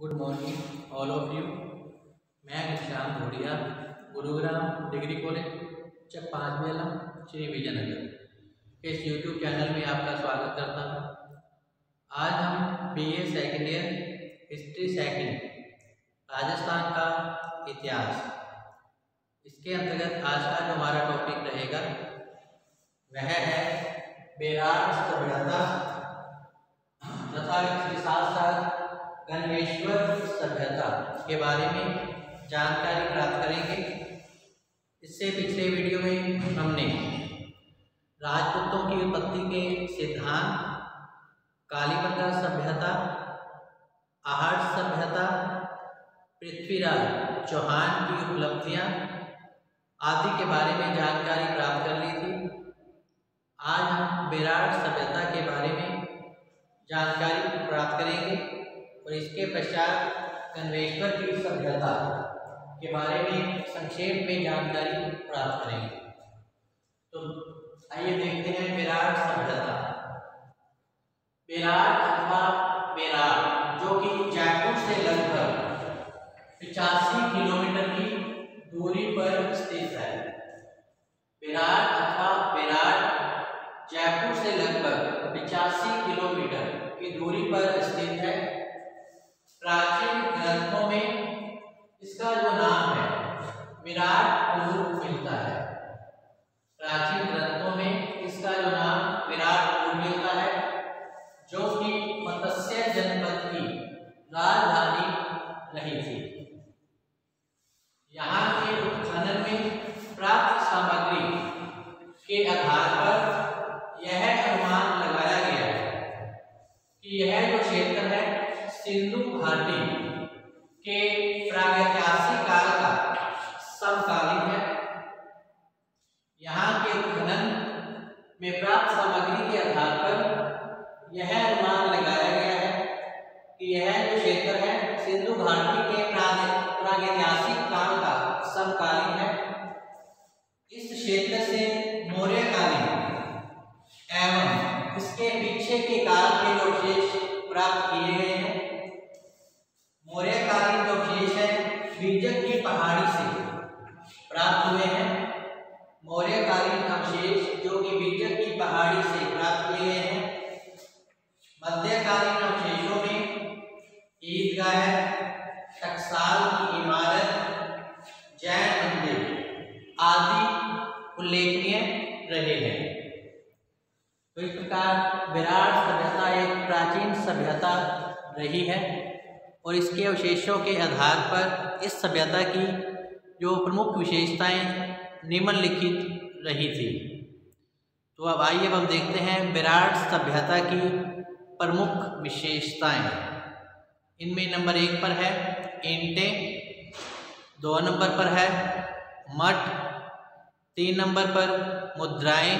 Good morning all of you. मैं Shyam धोड़िया, Gurugram degree college चक 5 बेलम श्री विजयनगर इस YouTube channel में आपका स्वागत करता हूँ। आज हम BA second year history second Rajasthan का इतिहास, इसके अंतर्गत आज का जो हमारा टॉपिक रहेगा वह है बेरार सभ्यता तथा इसके साथ साथ गणेश्वर सभ्यता के बारे में जानकारी प्राप्त करेंगे। इससे पिछले वीडियो में हमने राजपूतों की उत्पत्ति के सिद्धांत, कालीबंगा सभ्यता, आहट सभ्यता, पृथ्वीराज चौहान की उपलब्धियां आदि के बारे में जानकारी प्राप्त कर ली थी। आज हम बेरार सभ्यता के बारे में जानकारी प्राप्त करेंगे और इसके पश्चात गणेश्वर की सभ्यता के बारे में संक्षेप में जानकारी प्राप्त करेंगे। तो आइए देखते हैं बेरार सभ्यता। बेरार अथवा बेरार जो कि जयपुर से लगभग 85 किलोमीटर की दूरी पर स्थित है। बेरार अथवा बेरार जयपुर से लगभग 85 किलोमीटर की दूरी पर स्थित है। प्राचीन ग्रंथों में इसका जो नाम है विराट पुर मिलता है। प्राचीन ग्रंथों में इसका जो नाम विराट पुर मिलता है, जो कि मत्स्य जनपद की राजधानी रही थी। यहाँ के उत्खनन में प्राप्त सामग्री के आधार पर यह अनुमान लगाया गया है कि यह जो क्षेत्र है सिंधु घाटी के प्रागैतिहासिक काल का समकालीन है। यहाँ के उत्खनन में प्राप्त सामग्री के आधार पर यह अनुमान लगाया गया है कि यह जो क्षेत्र है सिंधु घाटी के प्रागैतिहासिक काल का समकालीन है। इस क्षेत्र से मौर्यकालीन एवं इसके पीछे के काल के जो अवशेष प्राप्त किए गए हैं। मौर्यकालीन जो अवशेष है बीजक की पहाड़ी से प्राप्त हुए हैं। मौर्यकालीन अवशेष जो कि बीजक की पहाड़ी से प्राप्त किए गए हैं। मध्यकालीन अवशेषों में ईदगाह है, टकसाल की इमारत, जैन मंदिर आदि उल्लेखनीय रहे हैं। तो इस प्रकार बेरार सभ्यता एक प्राचीन सभ्यता रही है और इसके अवशेषों के आधार पर इस सभ्यता की जो प्रमुख विशेषताएं निम्नलिखित रही थी। तो अब आइए हम देखते हैं बेरार सभ्यता की प्रमुख विशेषताएं। इनमें नंबर 1 पर है ईंटें, 2 नंबर पर है मठ, 3 नंबर पर मुद्राएं,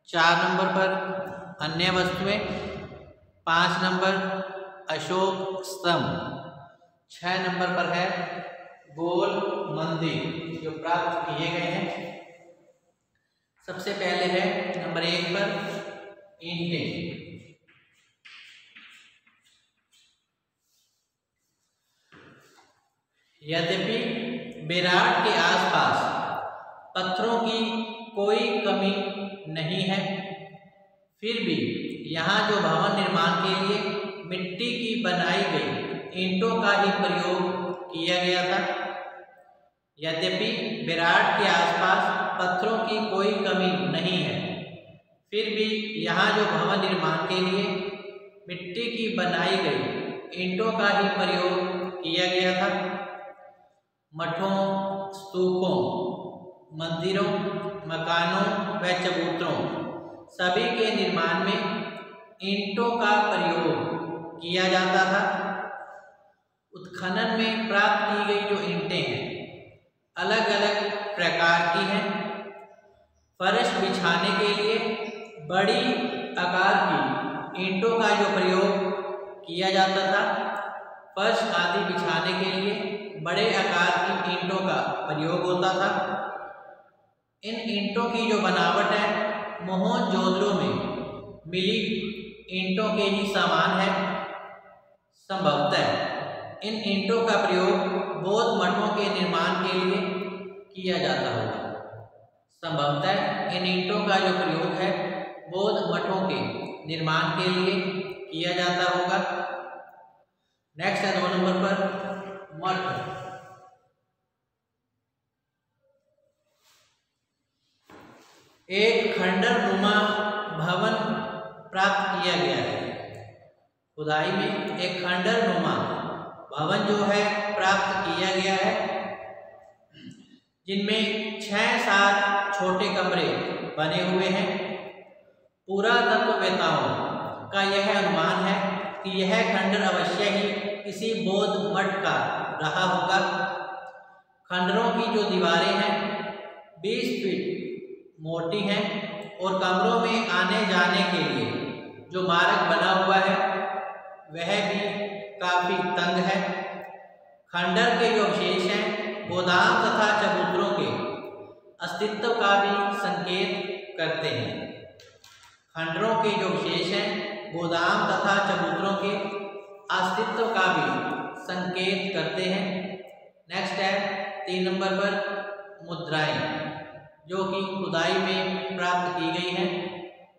4 नंबर पर अन्य वस्तुएं, 5 नंबर अशोक स्तंभ, 6 नंबर पर है गोल मंदिर जो प्राप्त किए गए हैं। सबसे पहले है नंबर 1 पर ईंटें। यद्यपि बेरार के आसपास पत्थरों की कोई कमी नहीं है, फिर भी यहाँ जो भवन निर्माण के लिए मिट्टी की बनाई गई ईंटों का ही प्रयोग किया गया था। यद्यपि बेरार के आसपास पत्थरों की कोई कमी नहीं है, फिर भी यहाँ जो भवन निर्माण के लिए मिट्टी की बनाई गई ईंटों का ही प्रयोग किया गया था। मठों, स्तूपों, मंदिरों, मकानों व चबूतरों सभी के निर्माण में ईंटों का प्रयोग किया जाता था। उत्खनन में प्राप्त की गई जो ईंटें हैं अलग अलग प्रकार की हैं। फर्श बिछाने के लिए बड़ी आकार की ईंटों का जो प्रयोग किया जाता था। फर्श आदि बिछाने के लिए बड़े आकार की ईंटों का प्रयोग होता था। इन ईंटों की जो बनावट है मोहनजोदड़ो में मिली ईंटों के ही समान है। संभवतः इन ईंटों का प्रयोग बौद्ध मठों के निर्माण के लिए किया जाता होगा। संभवतः इन ईंटों का जो प्रयोग है बौद्ध मठों के निर्माण के लिए किया जाता होगा। नेक्स्ट है 2 नंबर पर मठ। एक खंडर नुमा भवन प्राप्त किया गया है। खुदाई में एक खंडर नुमा भवन जो है प्राप्त किया गया है, जिनमें 6-7 छोटे कमरे बने हुए हैं। पुरातत्ववेत्ताओं का यह अनुमान है कि यह खंडर अवश्य ही किसी बौद्ध मठ का रहा होगा। खंडरों की जो दीवारें हैं 20 फीट मोटी हैं और कमरों में आने जाने के लिए जो मार्ग बना हुआ है वह भी काफी तंग है। खंडर के जो अवशेष हैं गोदाम तथा चबूतरों के अस्तित्व का भी संकेत करते हैं। खंडरों के जो अवशेष हैं गोदाम तथा चबूतरों के अस्तित्व का भी संकेत करते हैं। नेक्स्ट है 3 नंबर पर मुद्राएं जो कि खुदाई में प्राप्त की गई हैं,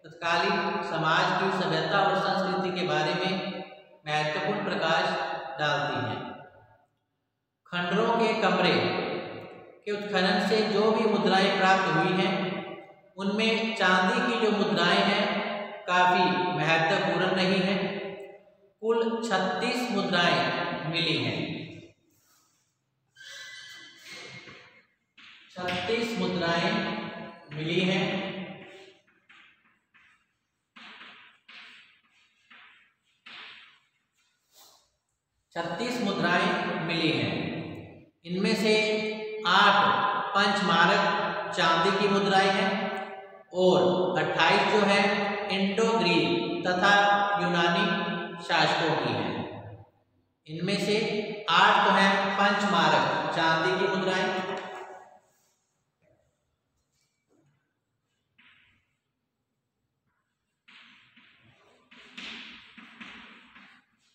तत्कालीन समाज की सभ्यता और संस्कृति के बारे में महत्वपूर्ण प्रकाश डालती हैं। खंडरों के कमरे के उत्खनन से जो भी मुद्राएं प्राप्त हुई हैं उनमें चांदी की जो मुद्राएं हैं काफ़ी महत्वपूर्ण रही हैं। कुल 36 मुद्राएं मिली हैं। 36 मुद्राएं मिली हैं। इनमें से 8 पंचमारक चांदी की मुद्राएं हैं और 28 जो है इंडो ग्रीक तथा यूनानी शासकों की हैं। इनमें से 8 तो हैं पंचमारक चांदी की मुद्राएं,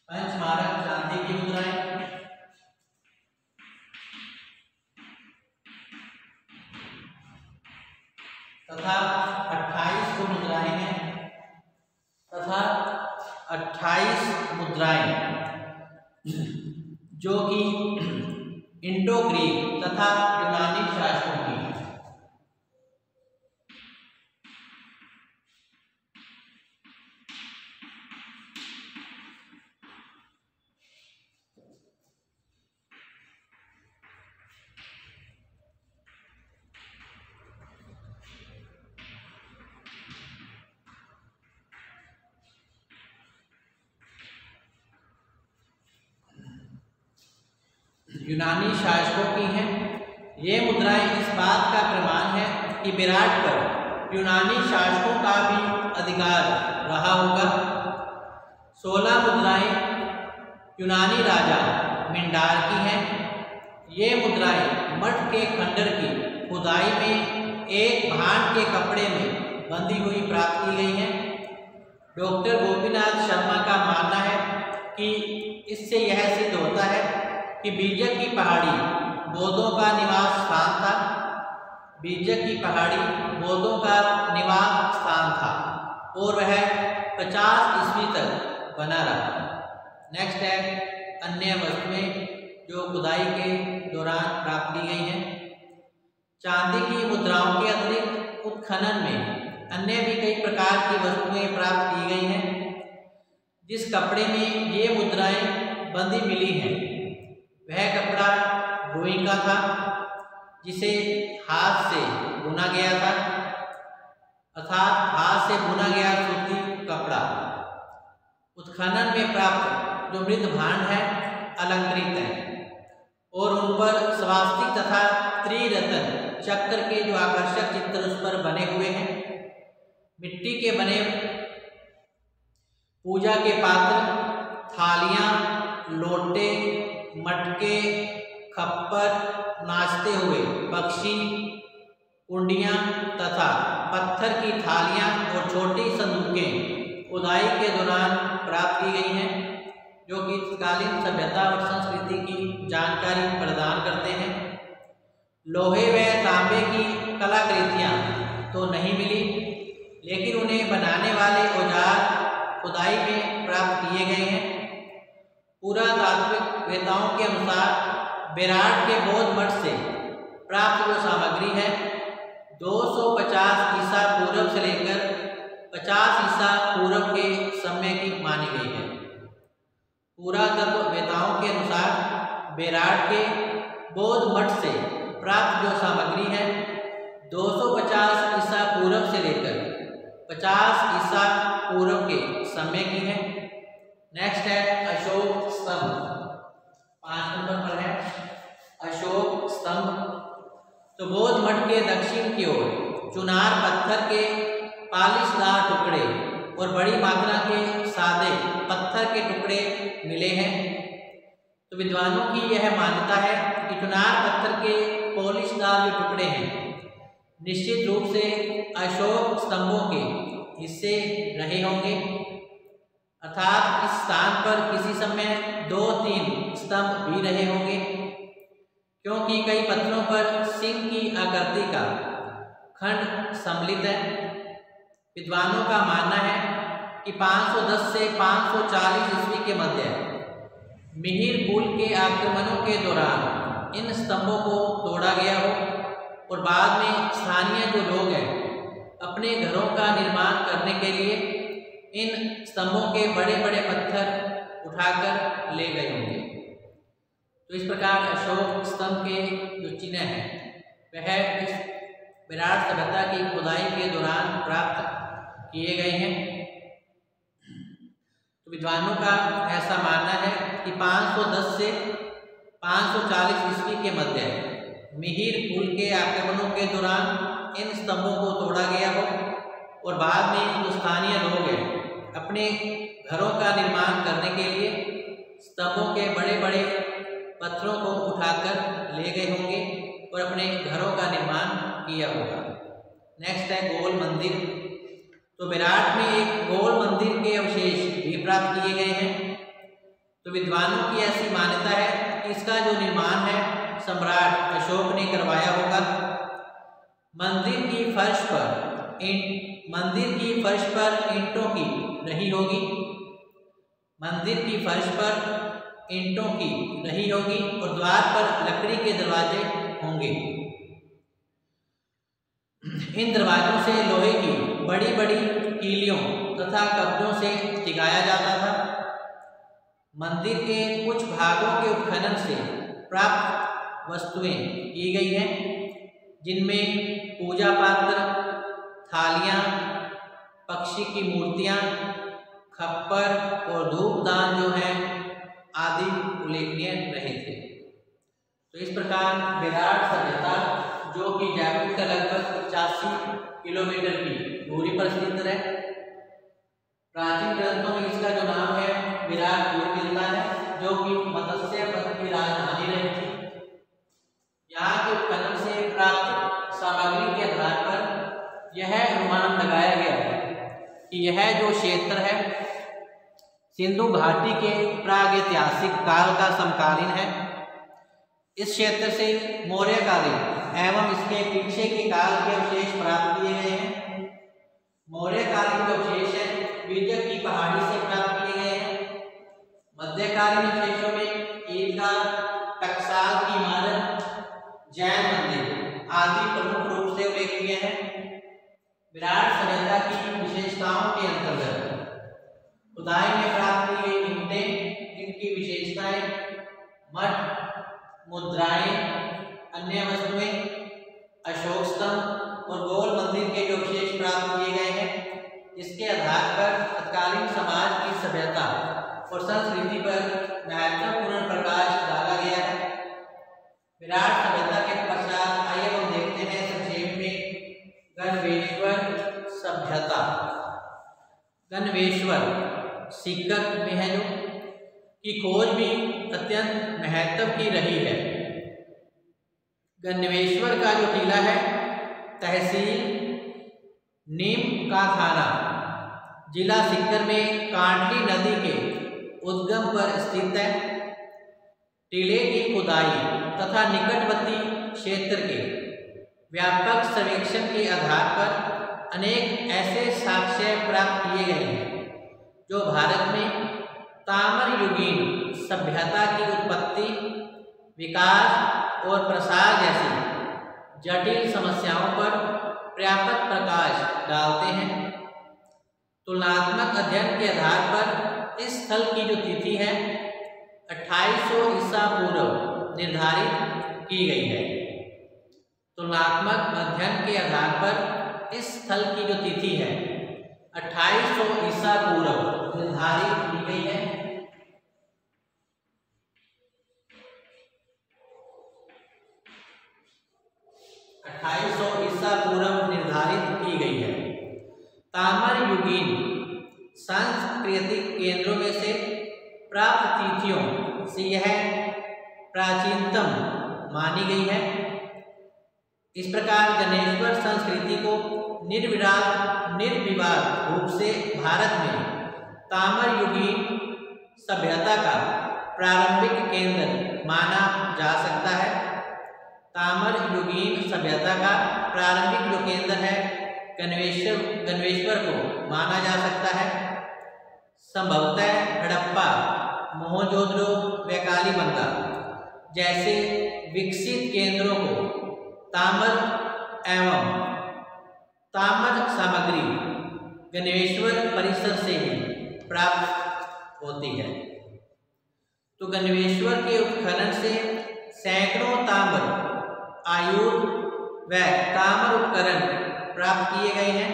पंचमारक चांदी की मुद्राएं तथा 28 को मुद्राएं हैं तथा 28 मुद्राएं जो कि इंडो ग्रीक तथा यूनानी शासकों की हैं। यूनानी शासकों की हैं। ये मुद्राएं इस बात का प्रमाण है कि विराट पर यूनानी शासकों का भी अधिकार रहा होगा। 16 मुद्राएं यूनानी राजा मिंडार की हैं। ये मुद्राएं मठ के खंडर की खुदाई में एक भांड के कपड़े में बंधी हुई प्राप्त की गई हैं। डॉक्टर गोपीनाथ शर्मा का मानना है कि इससे यह सिद्ध होता है कि बीजक की पहाड़ी बौद्धों का निवास स्थान था। बीजक की पहाड़ी बौद्धों का निवास स्थान था और वह 50 ईस्वी तक बना रहा। नेक्स्ट है अन्य वस्तुएं जो खुदाई के दौरान प्राप्त की गई हैं। चांदी की मुद्राओं के अतिरिक्त उत्खनन में अन्य भी कई प्रकार की वस्तुएं प्राप्त की गई हैं। जिस कपड़े में ये मुद्राएं बंधी मिली हैं वह कपड़ा रुई का था जिसे हाथ से बुना गया था, अर्थात हाथ से बुना गया सूती कपड़ा। उत्खनन में प्राप्त जो मृत भांड है अलंकृत है और उन पर स्वास्तिक तथा त्रिरत्न चक्र के जो आकर्षक चित्र उस पर बने हुए हैं। मिट्टी के बने पूजा के पात्र, थालियां, लोटे, मटके, खप्पर, नाचते हुए पक्षी, कुंडियां तथा पत्थर की थालियां और छोटी संदूकें खुदाई के दौरान प्राप्त की गई हैं, जो कि मध्यकालीन सभ्यता और संस्कृति की जानकारी प्रदान करते हैं। लोहे व तांबे की कलाकृतियाँ तो नहीं मिली, लेकिन उन्हें बनाने वाले औजार खुदाई में प्राप्त किए गए हैं। पुरातात्विक वेताओं के अनुसार बेराट के बौद्ध मठ से प्राप्त जो सामग्री है 250 ईसा पूर्व से लेकर 50 ईसा पूर्व के समय की मानी गई है। पुरातत्व वेताओं के अनुसार बेराट के बौद्ध मठ से प्राप्त जो सामग्री है 250 ईसा पूर्व से लेकर 50 ईसा पूर्व के समय की है। नेक्स्ट है अशोक स्तंभ, 5 नंबर पर है अशोक स्तंभ। तो बौद्ध मठ के दक्षिण की ओर चुनार पत्थर के पालिशदार टुकड़े और बड़ी मात्रा के सादे पत्थर के टुकड़े मिले हैं। तो विद्वानों की यह मान्यता है कि चुनार पत्थर के पॉलिशदार जो टुकड़े हैं निश्चित रूप से अशोक स्तंभों के हिस्से रहे होंगे, अर्थात इस स्थान पर किसी समय 2-3 स्तंभ भी रहे होंगे, क्योंकि कई पत्थरों पर सिंह की आकृति का खंड सम्मिलित है। विद्वानों का मानना है कि 510 से 540 ईस्वी के मध्य मिहिर कुल के आक्रमणों के दौरान इन स्तंभों को तोड़ा गया हो और बाद में स्थानीय जो लोग हैं अपने घरों का निर्माण करने के लिए इन स्तंभों के बड़े बड़े पत्थर उठाकर ले गए होंगे। तो इस प्रकार अशोक स्तंभ के जो चिन्ह हैं वह इस विराट सभ्यता की खुदाई के दौरान प्राप्त किए गए हैं। तो विद्वानों का ऐसा मानना है कि 510 से 540 ईस्वी के मध्य मिहिर कुल के आक्रमणों के दौरान इन स्तंभों को तोड़ा गया हो और बाद में जो स्थानीय लोग हैं अपने घरों का निर्माण करने के लिए स्तंभों के बड़े बड़े पत्थरों को उठाकर ले गए होंगे और अपने घरों का निर्माण किया होगा। नेक्स्ट है गोल मंदिर। तो विराट में एक गोल मंदिर के अवशेष भी प्राप्त किए गए हैं। तो विद्वानों की ऐसी मान्यता है कि इसका जो निर्माण है सम्राट अशोक ने करवाया होगा। मंदिर की फर्श पर ईंटों की रही होगी, मंदिर की फर्श पर ईंटों की रही होगी और द्वार पर लकड़ी के दरवाजे होंगे। इन दरवाजों से लोहे की बड़ी बड़ी कीलियों तथा कब्जों से टिकाया जाता था। मंदिर के कुछ भागों के उत्खनन से प्राप्त वस्तुएं की गई हैं, जिनमें पूजा पात्र, थालियां, पक्षी की मूर्तियां, खप्पर और धूपदान जो है आदि उल्लेखनीय रहे थे। तो इस प्रकार विराट सभ्यता जो कि जयपुर का लगभग 85 किलोमीटर की दूरी पर स्थित है, प्राचीन ग्रंथों में इसका जो नाम है विराटपुर मिलता है, जो कि मत्स्य पथ की राजधानी रही थी। यहाँ के उत्खनन से प्राप्त सामग्री के आधार पर यह अनुमान लगाया गया है कि यह जो क्षेत्र है सिंधु घाटी के प्रागैतिहासिक काल का समकालीन है। इस क्षेत्र से मौर्यकालीन एवं इसके पीछे के काल के अवशेष प्राप्त किए गए हैं। मौर्यकालीन जो अवशेष है बीजक की पहाड़ी से प्राप्त किए गए हैं। मध्यकालीन अवशेषों में ईदगाह, टकसाल की इमारत, जैन मंदिर आदि प्रमुख रूप से उल्लेखनीय है। विराट सभ्यता की विशेषताओं के अंतर्गत खुदाई में प्राप्त की गई ईंटें, जिनकी विशेषताएं मठ, मुद्राएं, अन्य वस्तुएं, अशोक स्तंभ और गोल मंदिर के जो अवशेष प्राप्त किए गए हैं, इसके आधार पर तत्कालीन समाज की सभ्यता और संस्कृति पर महत्वपूर्ण प्रकाश डाला गया है। विराट सभ्यता के पश्चात आइए हम देखते हैं संक्षेप में गणवेश्वर सभ्यता। गणवेश्वर सीकर में है जो की खोज भी अत्यंत महत्व की रही है। गणवेश्वर का जो टीला है तहसील नीम का थाना जिला सीकर में कांडली नदी के उद्गम पर स्थित है। टीले की खुदाई तथा निकटवर्ती क्षेत्र के व्यापक सर्वेक्षण के आधार पर अनेक ऐसे साक्ष्य प्राप्त किए गए हैं जो भारत में ताम्र युगीन सभ्यता की उत्पत्ति, विकास और प्रसार जैसी जटिल समस्याओं पर पर्याप्त प्रकाश डालते हैं। तुलनात्मक अध्ययन के आधार पर इस स्थल की जो तिथि है 2800 ईसा पूर्व निर्धारित की गई है। तुलनात्मक अध्ययन के आधार पर इस स्थल की जो तिथि है 2800 ईसा पूर्व निर्धारित की गई है। ईसा पूर्व निर्धारित की गई है। ताम्र युगीन सांस्कृतिक केंद्रों में से प्राप्त तिथियों से यह प्राचीनतम मानी गई है। इस प्रकार गणेश्वर संस्कृति को निर्विवाद रूप से भारत में ताम्र युगीन सभ्यता का प्रारंभिक केंद्र माना जा सकता है। ताम्र युगीन सभ्यता का प्रारंभिक जो केंद्र है गणेश्वर को माना जा सकता है। संभवतः हड़प्पा, मोहनजोदड़ो व कालीबंगा जैसे विकसित केंद्रों को ताम्र एवं ताम्र सामग्री गणेश्वर परिसर से ही प्राप्त होती है। तो गणेश्वर के उत्खनन से सैकड़ों ताम्र आयुध व ताम्र उपकरण प्राप्त किए गए हैं।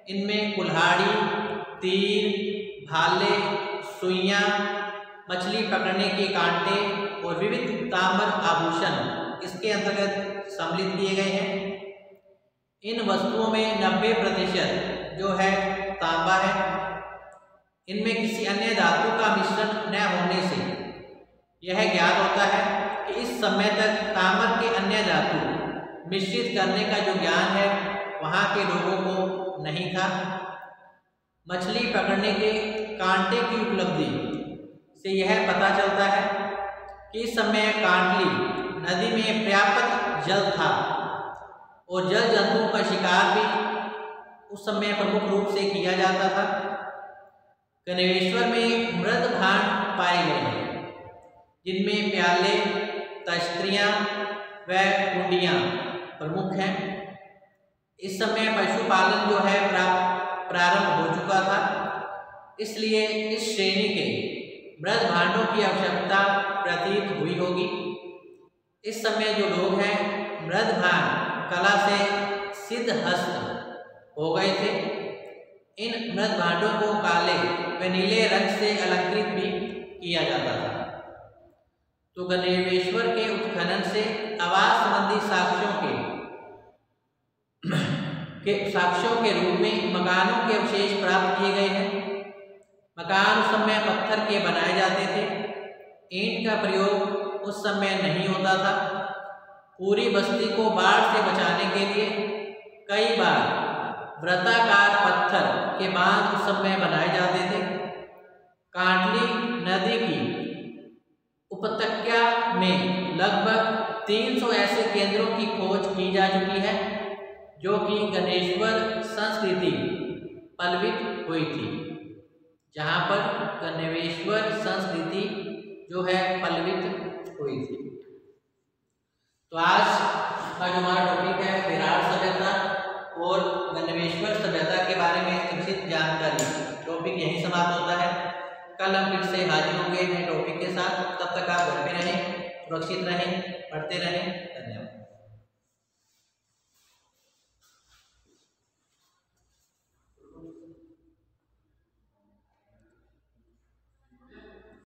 इनमें कुल्हाड़ी, तीर, भाले, सुइयां, मछली पकड़ने के कांटे और विविध ताम्र आभूषण इसके अंतर्गत सम्मिलित किए गए हैं। इन वस्तुओं में 90% जो है तांबा है। इनमें किसी अन्य धातु का मिश्रण न होने से यह ज्ञात होता है कि इस समय तक ताम्र के अन्य धातु मिश्रित करने का जो ज्ञान है वहाँ के लोगों को नहीं था। मछली पकड़ने के कांटे की उपलब्धि से यह पता चलता है कि इस समय कांटली नदी में पर्याप्त जल था और जल जंतुओं का शिकार भी उस समय प्रमुख रूप से किया जाता था। गणेश्वर में मृद भांड पाए गए हैं जिनमें प्याले, तश्तरियाँ व कुंडियाँ प्रमुख हैं। इस समय पशुपालन जो है प्रारंभ हो चुका था, इसलिए इस श्रेणी के मृद भांडों की आवश्यकता प्रतीत हुई होगी। इस समय जो लोग हैं मृद भांड कला से सिद्धहस्त हो गए थे। इन मृद भांडों को काले व नीले रंग से अलंकृत भी किया जाता था। तो गणेश्वर के उत्खनन से आवास संबंधी साक्ष्यों के रूप में मकानों के अवशेष प्राप्त किए गए हैं। मकान उस समय पत्थर के बनाए जाते थे। ईंट का प्रयोग उस समय नहीं होता था। पूरी बस्ती को बाढ़ से बचाने के लिए कई बार वृत्ताकार पत्थर के बांध उस समय बनाए जाते थे। कांटली नदी की उपत्यका में लगभग 300 ऐसे केंद्रों की खोज की जा चुकी है जो कि गणेश्वर संस्कृति पल्लवित हुई थी, जहाँ पर गणेश्वर संस्कृति जो है पल्लवित हुई थी। तो आज का जो हमारा टॉपिक है विराट सभ्यता और गणेश्वर सभ्यता के बारे में संक्षिप्त जानकारी, टॉपिक यहीं समाप्त होता है। कल हम फिर से हाजिर होंगे नए टॉपिक के साथ। तब तक आप घर पे रहें, सुरक्षित रहें, पढ़ते रहें।